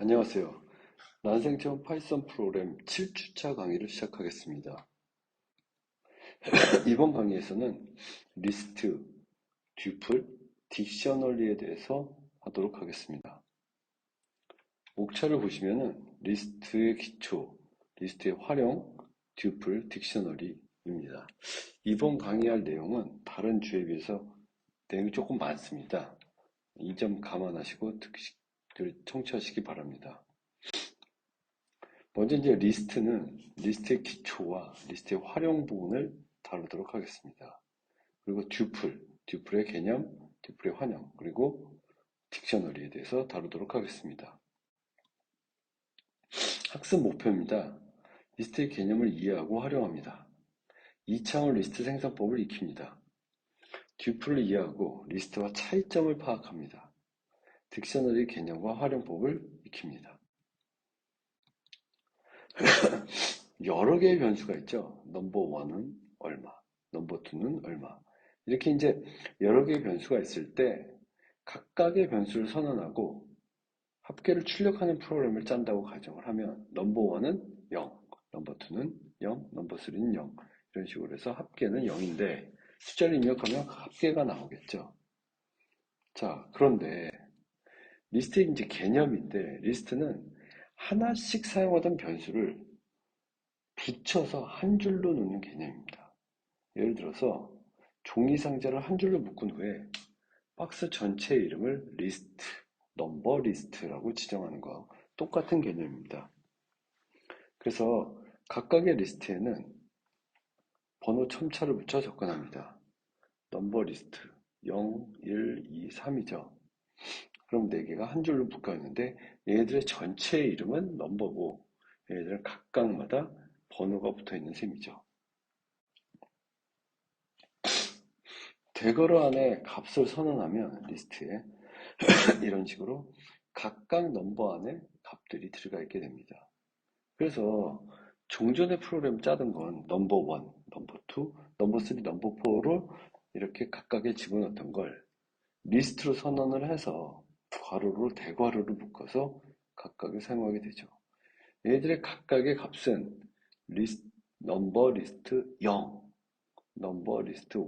안녕하세요. 난생처음 파이썬 프로그램 7주차 강의를 시작하겠습니다. 이번 강의에서는 리스트, 듀플, 딕셔너리에 대해서 하도록 하겠습니다. 목차를 보시면은 리스트의 기초, 리스트의 활용, 듀플, 딕셔너리입니다. 이번 강의할 내용은 다른 주에 비해서 내용이 조금 많습니다. 이 점 감안하시고 청취하시기 바랍니다. 먼저 이제 리스트의 기초와 리스트의 활용 부분을 다루도록 하겠습니다. 그리고 듀플의 개념, 듀플의 활용, 그리고 딕셔너리에 대해서 다루도록 하겠습니다. 학습 목표입니다. 리스트의 개념을 이해하고 활용합니다. 2차원 리스트 생성법을 익힙니다. 듀플을 이해하고 리스트와 차이점을 파악합니다. 딕셔너리 개념과 활용법을 익힙니다. 여러 개의 변수가 있죠. 넘버 1은 얼마, 넘버 2는 얼마. 이렇게 이제 여러 개의 변수가 있을 때 각각의 변수를 선언하고 합계를 출력하는 프로그램을 짠다고 가정을 하면 넘버 1은 0, 넘버 2는 0, 넘버 3는 0 이런 식으로 해서 합계는 0인데 숫자를 입력하면 합계가 나오겠죠. 자, 그런데 리스트의 이제 개념인데 리스트는 하나씩 사용하던 변수를 붙여서 한 줄로 놓는 개념입니다. 예를 들어서 종이 상자를 한 줄로 묶은 후에 박스 전체의 이름을 리스트, 넘버 리스트라고 지정하는 거와 똑같은 개념입니다. 그래서 각각의 리스트에는 번호 첨차를 붙여 접근합니다. 넘버 리스트 0, 1, 2, 3이죠. 그럼 4개가 한 줄로 묶여 있는데 얘네들의 전체의 이름은 넘버고 얘네들은 각각마다 번호가 붙어 있는 셈이죠. 대괄호 안에 값을 선언하면 리스트에 이런 식으로 각각 넘버 안에 값들이 들어가 있게 됩니다. 그래서 종전의 프로그램 짜던 건 넘버 1, 넘버 2, 넘버 3, 넘버 4로 이렇게 각각에 집어넣었던 걸 리스트로 선언을 해서 괄호로 대괄호로 묶어서 각각을 사용하게 되죠. 얘들의 각각의 값은 넘버 리스트 0, 넘버 리스트 1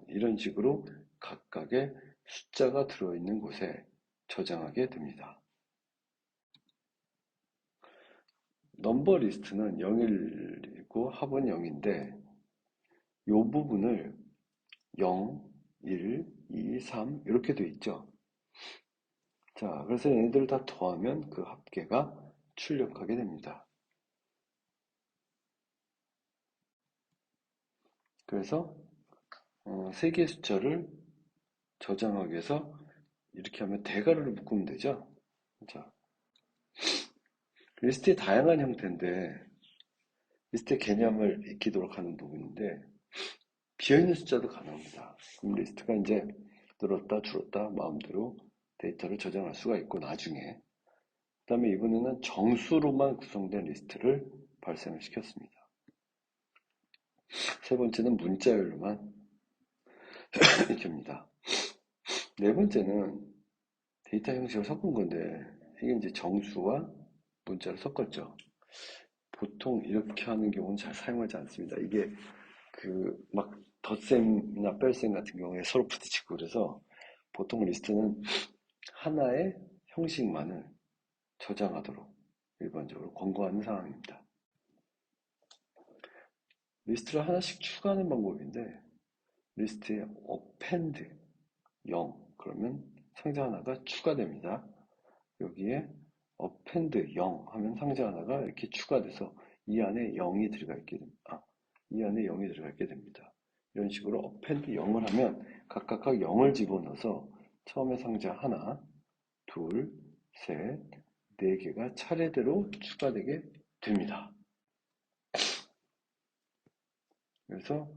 이런 식으로 각각의 숫자가 들어있는 곳에 저장하게 됩니다. 넘버 리스트는 0이고 합은 0인데 이 부분을 0, 1, 2, 3 이렇게 되어 있죠. 자, 그래서 얘네들을 다 더하면 그 합계가 출력하게 됩니다. 그래서 세 개의 숫자를 저장하기 위해서 이렇게 하면 대괄호를 묶으면 되죠. 자, 리스트의 다양한 형태인데 리스트의 개념을 익히도록 하는 부분인데 비어있는 숫자도 가능합니다. 그럼 리스트가 이제 늘었다 줄었다 마음대로 데이터를 저장할 수가 있고 나중에 그 다음에 이번에는 정수로만 구성된 리스트를 발생을 시켰습니다. 세 번째는 문자열로만 익힙니다. 네 번째는 데이터 형식을 섞은 건데 이게 이제 정수와 문자를 섞었죠. 보통 이렇게 하는 경우는 잘 사용하지 않습니다. 이게 막 덧셈이나 뺄셈 같은 경우에 서로 부딪히고 그래서 보통 리스트는 하나의 형식만을 저장하도록 일반적으로 권고하는 상황입니다. 리스트를 하나씩 추가하는 방법인데 리스트에 append 0 그러면 상자 하나가 추가됩니다. 여기에 append 0 하면 상자 하나가 이렇게 추가돼서 이 안에 0이 들어가 있게 됩니다. 이 안에 0이 들어가 있게 됩니다. 이런 식으로 append 0을 하면 각각 0을 집어넣어서 처음에 상자 하나, 둘, 셋, 네 개가 차례대로 추가되게 됩니다. 그래서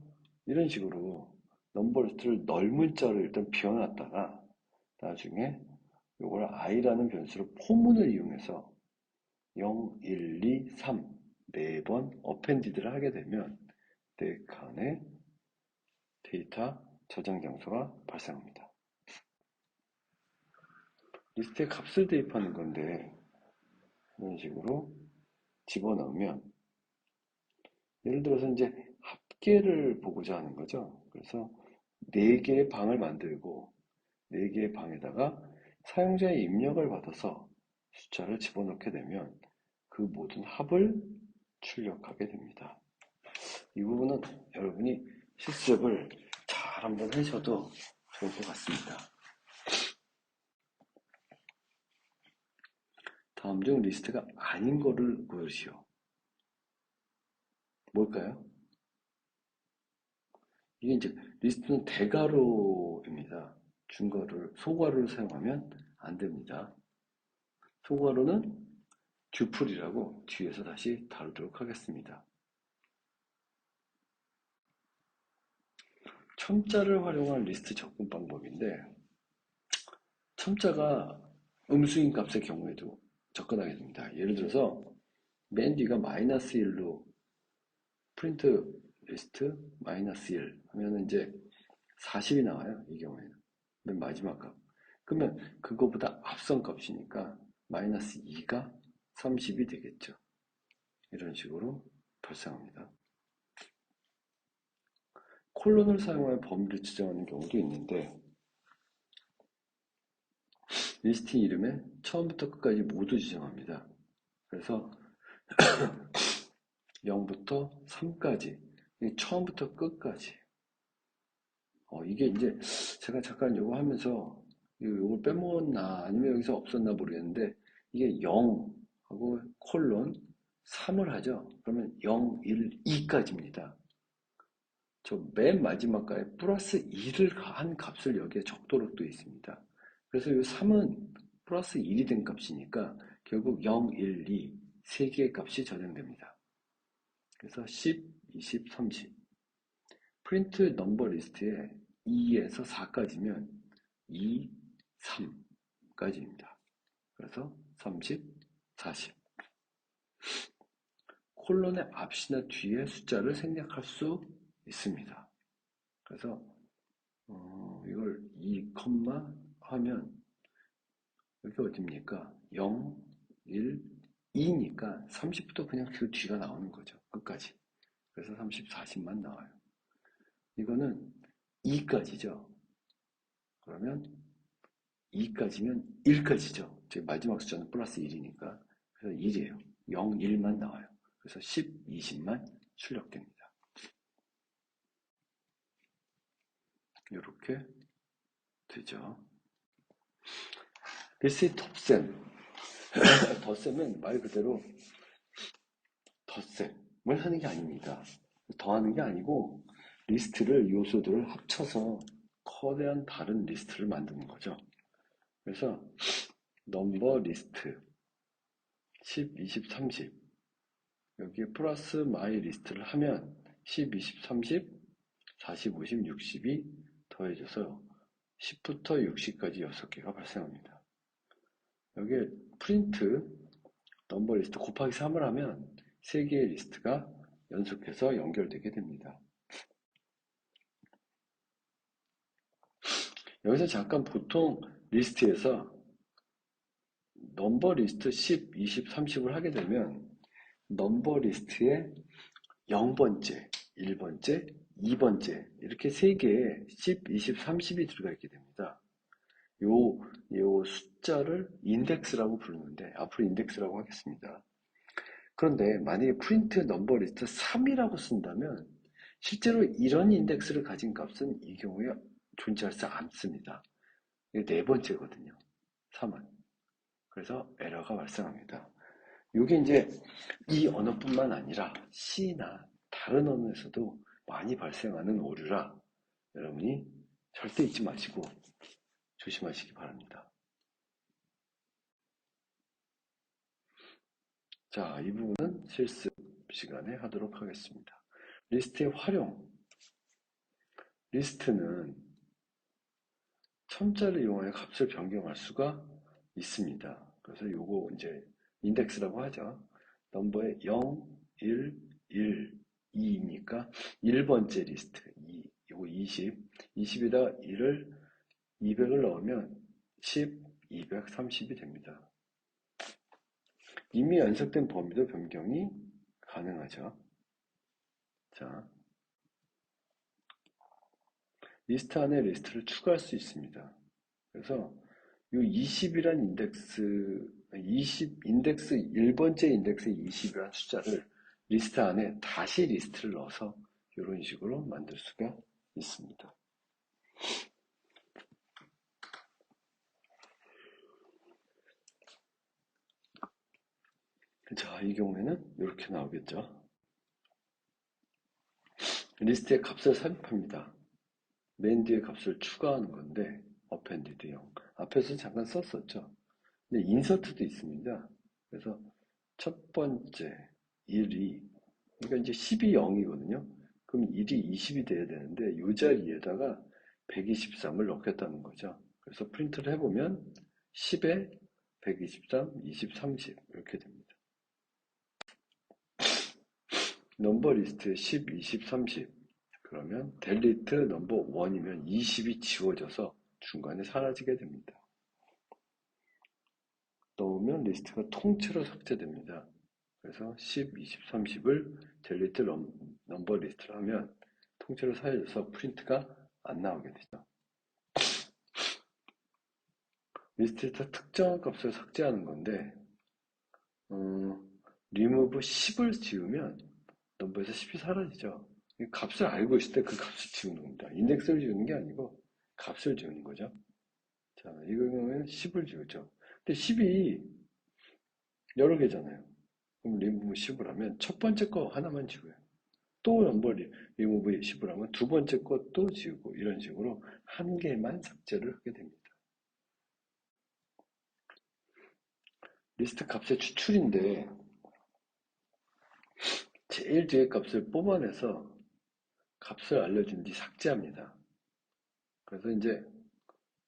이런 식으로 넘버 리스트를 넓은 자로 일단 비워놨다가 나중에 이걸 i라는 변수로 포문을 이용해서 0, 1, 2, 3 4번 appended를 하게 되면 네 칸의 데이터 저장 장소가 발생합니다. 리스트에 값을 대입하는 건데 이런 식으로 집어넣으면, 예를 들어서 이제 합계를 보고자 하는 거죠. 그래서 4개의 방을 만들고 4개의 방에다가 사용자의 입력을 받아서 숫자를 집어넣게 되면 그 모든 합을 출력하게 됩니다. 이 부분은 여러분이 실습을 잘 한번 하셔도 좋을 것 같습니다. 다음 중 리스트가 아닌 거를 고르시오. 뭘까요? 이게 이제 리스트는 대괄호입니다. 중괄호를, 소괄호를 사용하면 안 됩니다. 소괄호는 듀플이라고 뒤에서 다시 다루도록 하겠습니다. 첨자를 활용한 리스트 접근 방법인데, 첨자가 음수인 값의 경우에도 접근하게 됩니다. 예를 들어서 맨 뒤가 -1로 프린트 리스트 -1 하면 이제 40이 나와요. 이 경우에는 맨 마지막 값. 그러면 그거보다 앞선 값이니까 -2가 30이 되겠죠. 이런 식으로 발생합니다. 콜론을 사용하여 범위를 지정하는 경우도 있는데, 리스트 이름에 처음부터 끝까지 모두 지정합니다. 그래서 0부터 3까지, 처음부터 끝까지. 이게 이제 제가 잠깐 요거 하면서 요걸 빼먹었나 아니면 여기서 없었나 모르겠는데, 이게 0하고 콜론 3을 하죠. 그러면 0, 1, 2까지입니다. 저 맨 마지막까지 플러스 2를 한 값을 여기에 적도록 되어 있습니다. 그래서 이 3은 플러스 1이 된 값이니까 결국 0, 1, 2 3개의 값이 저장됩니다. 그래서 10, 20, 30. 프린트 넘버 리스트에 2에서 4까지면 2, 3까지입니다. 그래서 30, 40. 콜론의 앞이나 뒤에 숫자를 생략할 수 있습니다. 그래서 이걸 2, 하면 여기 어딥니까? 0, 1, 2니까 30부터 그냥 그 뒤가 나오는 거죠. 끝까지. 그래서 30, 40만 나와요. 이거는 2까지죠. 그러면 2까지면 1까지죠. 제 마지막 숫자는 플러스 1이니까. 그래서 1이에요. 0, 1만 나와요. 그래서 10, 20만 출력됩니다. 이렇게 되죠. 리스트의 덧셈. 덧셈은 말 그대로 덧셈을 하는 게 아닙니다. 더하는 게 아니고 리스트를, 요소들을 합쳐서 거대한 다른 리스트를 만드는 거죠. 그래서 넘버 리스트 10, 20, 30 여기에 플러스 마이 리스트를 하면 10, 20, 30, 40, 50, 60이 더해져서 10부터 60까지 6개가 발생합니다. 여기에 프린트 넘버 리스트 곱하기 3을 하면 3개의 리스트가 연속해서 연결되게 됩니다. 여기서 잠깐 보통 리스트에서 넘버 리스트 10, 20, 30을 하게 되면 넘버 리스트에 0번째, 1번째, 2번째 이렇게 3개의 10, 20, 30이 들어가 있게 됩니다. 요 숫자를 인덱스라고 부르는데 앞으로 인덱스라고 하겠습니다. 그런데 만약에 프린트 넘버 리스트 3이라고 쓴다면 실제로 이런 인덱스를 가진 값은 이 경우에 존재하지 않습니다. 이게 4번째거든요. 3은. 그래서 에러가 발생합니다. 이게 이제 이 언어뿐만 아니라 C나 다른 언어에서도 많이 발생하는 오류라 여러분이 절대 잊지 마시고 조심하시기 바랍니다. 자, 이 부분은 실습 시간에 하도록 하겠습니다. 리스트의 활용. 리스트는 첨자를 이용하여 값을 변경할 수가 있습니다. 그래서 요거 이제 인덱스라고 하죠. 넘버에 0, 1, 1, 2니까 1번째 리스트, 요거 20, 20에다 1을 200을 넣으면 10, 230이 됩니다. 이미 연속된 범위도 변경이 가능하죠. 자, 리스트 안에 리스트를 추가할 수 있습니다. 그래서 이 20이란 인덱스 1번째 인덱스 20이란 숫자를 리스트 안에 다시 리스트를 넣어서 이런 식으로 만들 수가 있습니다. 자, 이 경우에는 이렇게 나오겠죠. 리스트에 값을 삽입합니다. 맨 뒤에 값을 추가하는 건데 어펜디드형. 앞에서 잠깐 썼었죠. 근데 인서트도 있습니다. 그래서 첫 번째 1이 그러니까 이제 10이 0이거든요. 그럼 1이 20이 돼야 되는데 이 자리에다가 123을 넣겠다는 거죠. 그래서 프린트를 해보면 10에 123, 20, 30 이렇게 됩니다. 넘버 리스트에 10, 20, 30 그러면 델리트 넘버 1이면 20이 지워져서 중간에 사라지게 됩니다. 넣으면 리스트가 통째로 삭제됩니다. 그래서 10, 20, 30을 델리트 넘버 리스트를 하면 통째로 사라져서 프린트가 안 나오게 되죠. 리스트에서 특정한 값을 삭제하는 건데 remove 10을 지우면 넘버에서 10이 사라지죠. 값을 알고 있을 때 그 값을 지우는 겁니다. 인덱스를 지우는 게 아니고 값을 지우는 거죠. 자, 이거 경우에는 10을 지우죠. 근데 10이 여러 개잖아요. 그럼 remove 10을 하면 첫 번째 거 하나만 지워요. 또 넘버 remove 10을 하면 두 번째 것도 지우고 이런 식으로 한 개만 삭제를 하게 됩니다. 리스트 값의 추출인데 제일 뒤에 값을 뽑아내서 값을 알려준 뒤 삭제합니다. 그래서 이제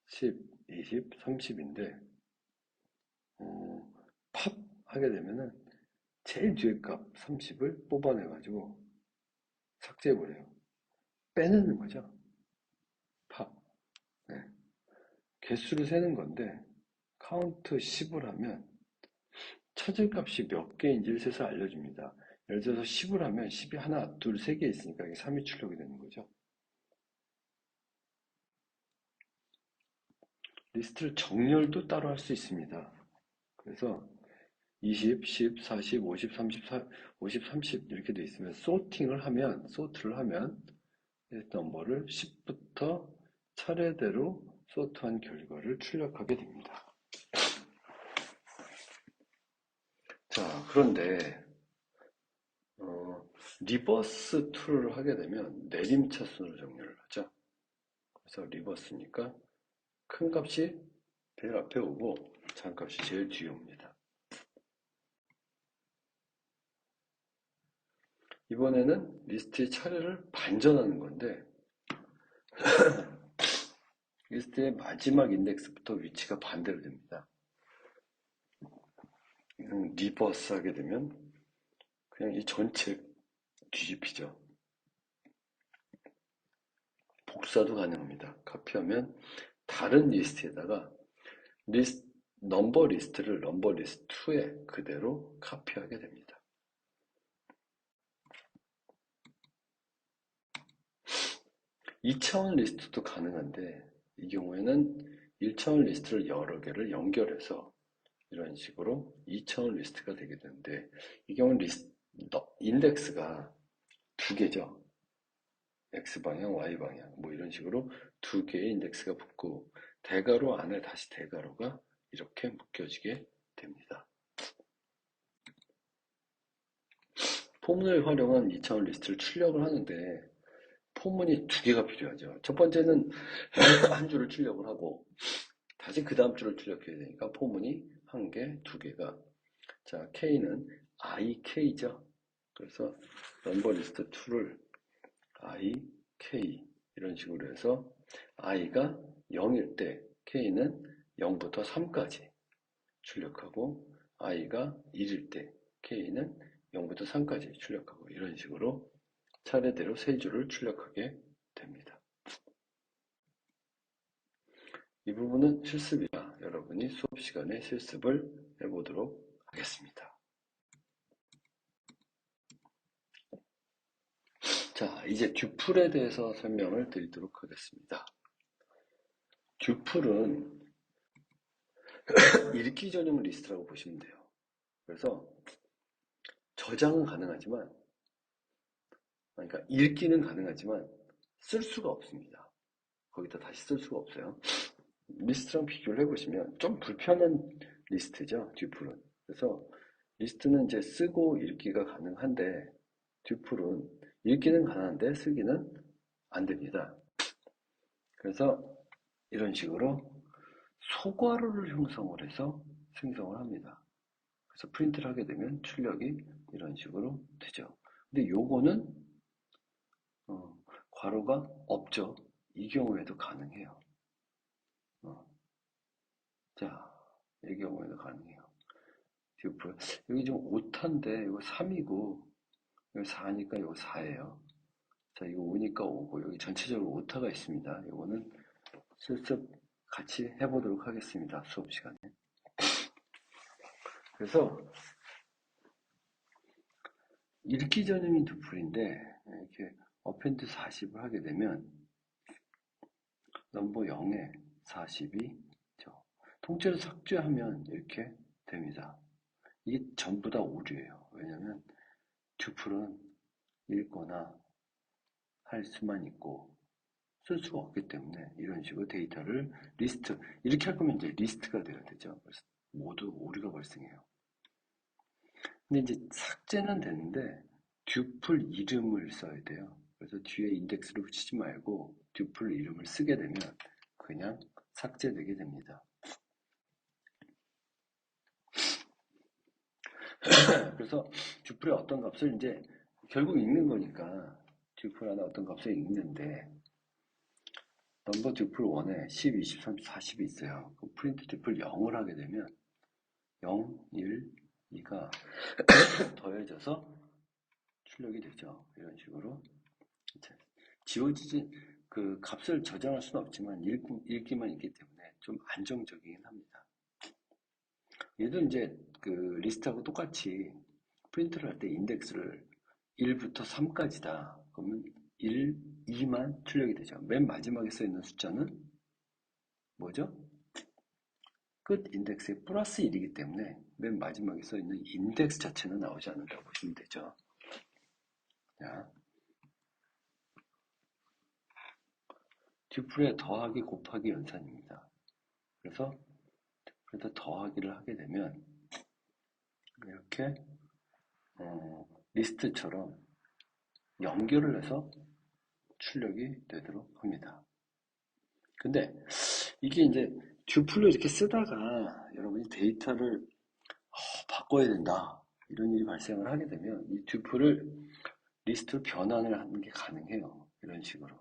10, 20, 30인데 팝 하게 되면은 제일 뒤에 값 30을 뽑아내가지고 삭제해버려요. 빼내는 거죠. 팝. 네. 개수를 세는 건데 카운트 10을 하면 찾을 값이 몇 개인지를 세서 알려줍니다. 예를 들어서 10을 하면 10이 하나, 둘, 세 개 있으니까 이게 3이 출력이 되는 거죠. 리스트를 정렬도 따로 할 수 있습니다. 그래서 20, 10, 40, 50, 30, 50, 30 이렇게 돼 있으면 소트를 하면 넘버를 10부터 차례대로 소트한 결과를 출력하게 됩니다. 자, 그런데 리버스 툴을 하게 되면 내림차순으로 정렬을 하죠. 그래서 리버스니까 큰 값이 제일 앞에 오고 작은 값이 제일 뒤에 옵니다. 이번에는 리스트의 차례를 반전하는 건데 리스트의 마지막 인덱스부터 위치가 반대로 됩니다. 리버스 하게 되면 그냥 이 전체 뒤집히죠. 복사도 가능합니다. 카피하면 다른 리스트에다가 넘버 리스트를 넘버 리스트 2에 그대로 카피하게 됩니다. 2차원 리스트도 가능한데 이 경우에는 1차원 리스트를 여러 개를 연결해서 이런 식으로 2차원 리스트가 되게 되는데 이 경우는 인덱스가 두 개죠. X방향, Y방향 뭐 이런 식으로 두 개의 인덱스가 붙고 대괄호 안에 다시 대괄호가 이렇게 묶여지게 됩니다. 포문을 활용한 2차원 리스트를 출력을 하는데 포문이 두 개가 필요하죠. 첫 번째는 한 줄을 출력을 하고 다시 그 다음 줄을 출력해야 되니까 포문이 한 개, 두 개가 자, K는 IK죠. 그래서 넘버 리스트 2를 IK 이런 식으로 해서 I가 0일 때 K는 0부터 3까지 출력하고 I가 1일 때 K는 0부터 3까지 출력하고 이런 식으로 차례대로 세 줄을 출력하게 됩니다. 이 부분은 실습이라 여러분이 수업 시간에 실습을 해보도록 하겠습니다. 자, 이제 듀플에 대해서 설명을 드리도록 하겠습니다. 듀플은 읽기 전용 리스트라고 보시면 돼요. 그래서 저장은 가능하지만, 그러니까 읽기는 가능하지만 쓸 수가 없습니다. 거기다 다시 쓸 수가 없어요. 리스트랑 비교를 해보시면 좀 불편한 리스트죠, 듀플은. 그래서 리스트는 이제 쓰고 읽기가 가능한데 듀플은 읽기는 가능한데 쓰기는 안 됩니다. 그래서 이런 식으로 소괄호를 형성을 해서 생성을 합니다. 그래서 프린트를 하게 되면 출력이 이런 식으로 되죠. 근데 요거는 괄호가 없죠. 이 경우에도 가능해요. 자, 이 경우에도 가능해요. 듀플. 여기 좀 오타인데 이거 3이고 여기 4니까 이거 4예요. 자, 이거 5니까 5고 여기 전체적으로 오타가 있습니다. 이거는 슬쩍 같이 해보도록 하겠습니다. 수업 시간에. 그래서 읽기 전용인 듀플인데 이렇게 어펜드 40을 하게 되면 넘버 0에 42 통째로 삭제하면 이렇게 됩니다. 이게 전부 다 오류예요. 왜냐면 듀플은 읽거나 할 수만 있고 쓸 수가 없기 때문에 이런 식으로 데이터를 리스트 이렇게 할 거면 이제 리스트가 돼야 되죠. 그래서 모두 오류가 발생해요. 근데 이제 삭제는 되는데 듀플 이름을 써야 돼요. 그래서 뒤에 인덱스를 붙이지 말고 듀플 이름을 쓰게 되면 그냥 삭제되게 됩니다. 그래서 듀플의 어떤 값을 이제 결국 읽는 거니까 듀플 하나 어떤 값을 읽는데 넘버 듀플 1에 10, 23, 40이 있어요. 그럼 프린트 듀플 0을 하게 되면 0, 1, 2가 더해져서 출력이 되죠. 이런 식으로 지워지지 그 값을 저장할 수는 없지만 읽기만 있기 때문에 좀 안정적이긴 합니다. 얘도 이제 그 리스트하고 똑같이 프린트를 할 때 인덱스를 1부터 3까지다. 그러면 1, 2만 출력이 되죠. 맨 마지막에 써 있는 숫자는 뭐죠? 끝 인덱스에 플러스 1이기 때문에 맨 마지막에 써 있는 인덱스 자체는 나오지 않는다고 보시면 되죠. 자, 듀플의 더하기 곱하기 연산입니다. 그래서 더하기를 하게 되면 이렇게 리스트처럼 연결을 해서 출력이 되도록 합니다. 근데 이게 이제 듀플로 이렇게 쓰다가 여러분이 데이터를 바꿔야 된다 이런 일이 발생을 하게 되면 이 듀플을 리스트로 변환을 하는 게 가능해요. 이런 식으로.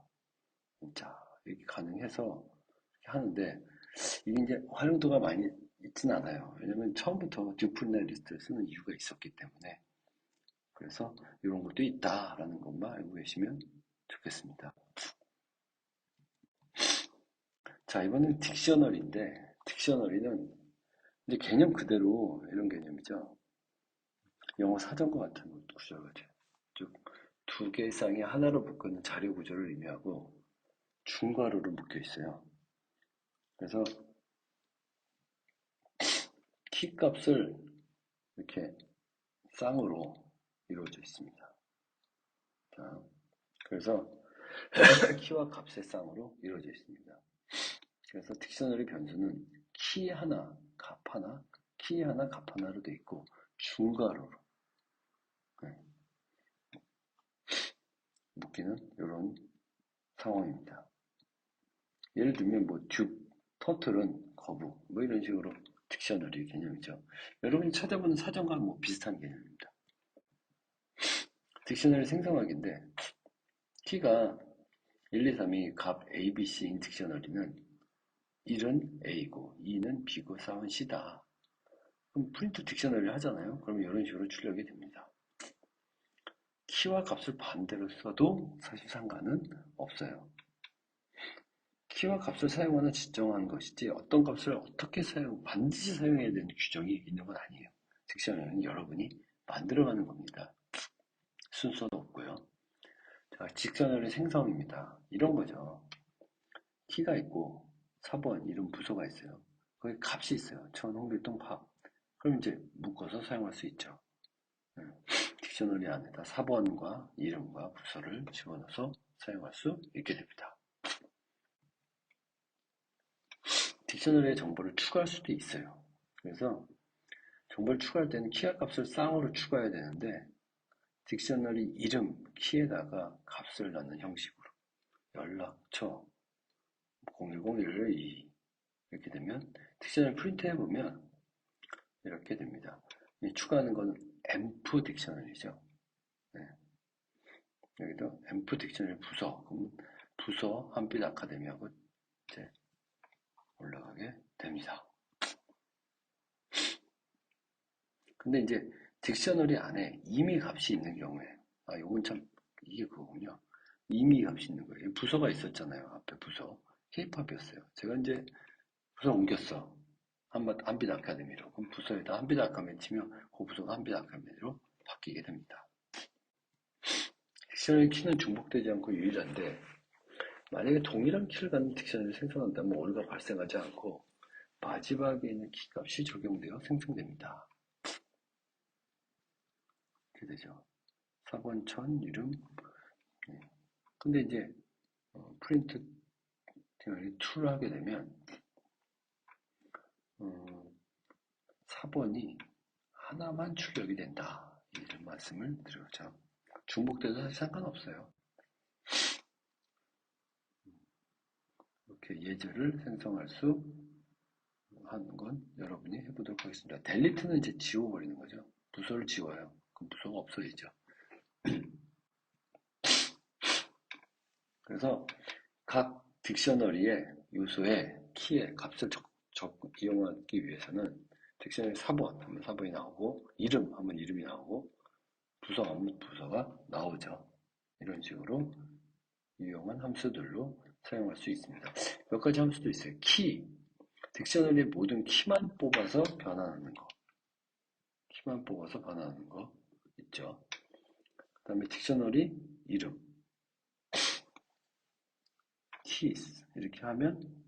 자, 이렇게 가능해서 하는데 이게 이제 활용도가 많이 있진 않아요. 왜냐면 처음부터 듀플이나 리스트를 쓰는 이유가 있었기 때문에. 그래서 이런 것도 있다라는 것만 알고 계시면 좋겠습니다. 자, 이번엔 딕셔너리인데 딕셔너리는 이제 개념 그대로 이런 개념이죠. 영어 사전과 같은 구조가 돼요. 즉, 두 개의 쌍이 하나로 묶는 자료 구조를 의미하고 중괄호로 묶여 있어요. 그래서 키 값을 이렇게 쌍으로 이루어져 있습니다. 자, 그래서 키와 값의 쌍으로 이루어져 있습니다. 그래서 딕셔너리 변수는 키 하나, 값 하나, 키 하나, 값 하나로 되어 있고 중괄호로 묶이는 이런 상황입니다. 예를 들면 뭐 듀, 터틀은 거북, 뭐 이런 식으로 딕셔너리 개념이죠. 여러분이 찾아보는 사전과 뭐 비슷한 개념입니다. 딕셔너리 생성하기인데 키가 1, 2, 3이 값 A, B, C인 딕셔너리는 1은 A고 2는 B고 4은 C다. 그럼 프린트 딕셔너리를 하잖아요. 그럼 이런 식으로 출력이 됩니다. 키와 값을 반대로 써도 사실 상관은 없어요. 키와 값을 사용하는 지정한 것이지 어떤 값을 어떻게 반드시 사용해야 되는 규정이 있는 건 아니에요. 딕셔너리는 여러분이 만들어가는 겁니다. 순서도 없고요. 자, 딕셔너리 생성입니다. 이런 거죠. 키가 있고 4번 이름 부서가 있어요. 거기 값이 있어요. 천, 홍길동, 팝. 그럼 이제 묶어서 사용할 수 있죠. 딕셔너리 안에다 4번과 이름과 부서를 집어넣어서 사용할 수 있게 됩니다. 딕셔너리에 정보를 추가할 수도 있어요. 그래서 정보를 추가할 때는 키가 값을 쌍으로 추가해야 되는데 딕셔너리 이름 키에다가 값을 넣는 형식으로 연락처 010-112 이렇게 되면 딕셔너리 프린트 해보면 이렇게 됩니다. 추가하는 건 앰프 딕셔너리죠. 네. 여기도 앰프 딕셔너리 부서, 그럼 부서 한빛 아카데미하고 이제 올라가게 됩니다. 근데 이제 딕셔너리 안에 이미 값이 있는 경우에, 요건 참, 이게 그거군요. 이미 값이 있는 거예요. 부서가 있었잖아요. 앞에 부서. K-팝이었어요. 제가 이제 부서 옮겼어. 한빛 아카데미로. 그럼 부서에다 한빛 아카데미 치면 그 부서가 한빛 아카데미로 바뀌게 됩니다. 딕셔너리 키는 중복되지 않고 유일한데 만약에 동일한 키를 갖는 딕셔너리를 생성한다면 오류가 발생하지 않고 마지막에 있는 키값이 적용되어 생성됩니다. 이렇게 되죠. 4번 천 이름. 네. 근데 이제 프린트 딕셔너리 2를 하게 되면 4번이 하나만 출력이 된다. 이런 말씀을 드렸죠. 중복돼도 사실 상관없어요. 이렇게 예제를 생성할 수 하는 건 여러분이 해보도록 하겠습니다. 델리트는 이제 지워버리는 거죠. 부서를 지워요. 그럼 부서가 없어지죠. 그래서 각 딕셔너리의 요소의 키의 값을 이용하기 위해서는 딕셔너리 4번 하면 4번이 나오고 이름 하면 이름이 나오고 부서 하면 부서가 나오죠. 이런 식으로 유용한 함수들로 사용할 수 있습니다. 몇 가지 함수도 있어요. 키, 딕셔너리의 모든 키만 뽑아서 변환하는 거. 키만 뽑아서 변환하는 거 있죠. 그 다음에 딕셔너리 이름, keys 이렇게 하면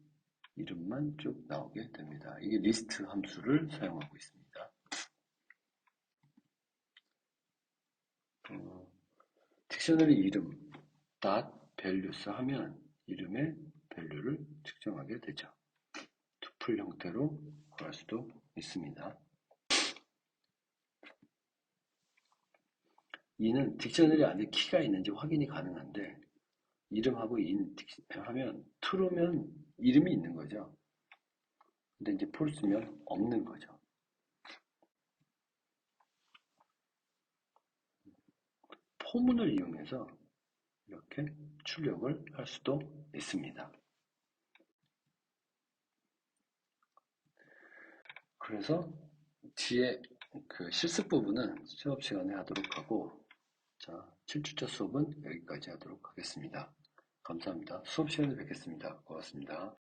이름만 쭉 나오게 됩니다. 이게 리스트 함수를 사용하고 있습니다. 딕셔너리 이름 .values 하면 이름의 밸류를 측정하게 되죠. 투플 형태로 구할 수도 있습니다. 이는 딕셔너리 안에 키가 있는지 확인이 가능한데 이름하고 인 하면 true면 이름이 있는 거죠. 근데 이제 false면 없는 거죠. 포문을 이용해서 이렇게 출력을 할 수도 있습니다. 그래서 뒤에 그 실습 부분은 수업 시간에 하도록 하고, 자, 7주차 수업은 여기까지 하도록 하겠습니다. 감사합니다. 수업 시간에 뵙겠습니다. 고맙습니다.